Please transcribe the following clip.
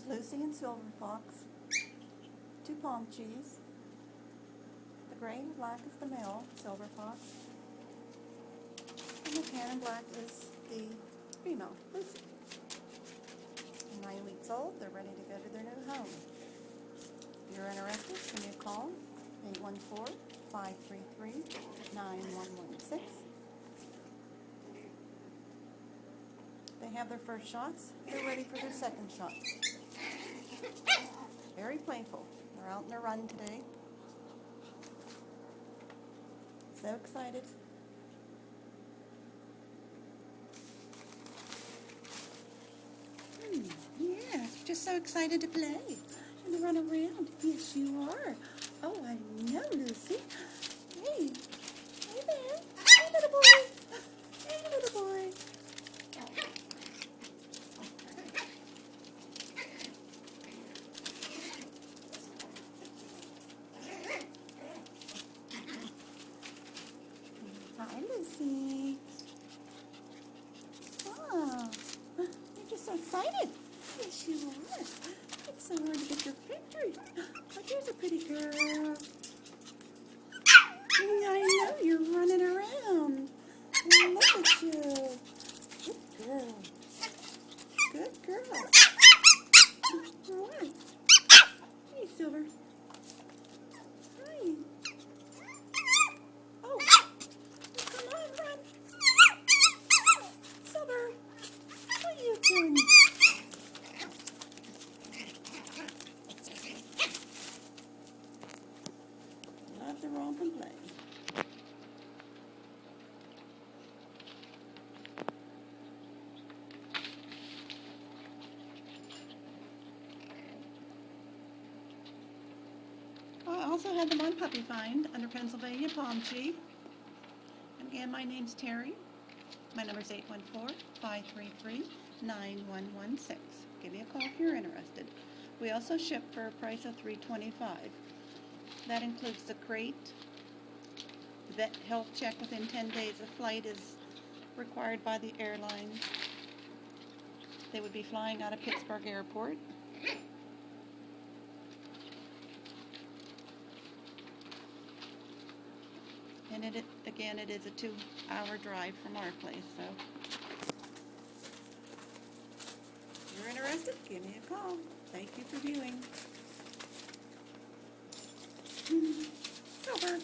Lucy and Silver Fox, 2 Pomchis. The gray and black is the male Silver Fox, and the tan and black is the female Lucy. 9 weeks old, they're ready to go to their new home. If you're interested, give me a call, 814-533-9116. They have their first shots. They're ready for their second shot. Very playful. They're out on a run today. So excited. Yeah, just so excited to play and run around. Yes, you are. Oh, I know, Lucy. Hey, hey there. Hey, little boy. Hey, little boy. Hi, Lucy. Oh, you're just so excited. Yes, you are. It's so hard to get your picture. Oh, here's a pretty girl. I know, you're running around. Look at you. Good girl. Good girl. All right. Hey, Silver. Hi. Oh, come on, run. Silver, what are you doing? Love to romp and play. I also had them on Puppy Find under Pennsylvania Pomchi. And again, my name's Terry. My number's 814-533-9116. Give me a call if you're interested. We also ship for a price of $325. That includes the crate, vet health check within 10 days of flight is required by the airlines. They would be flying out of Pittsburgh Airport. And it is a 2-hour drive from our place, so if you're interested, give me a call. Thank you for viewing. Silver.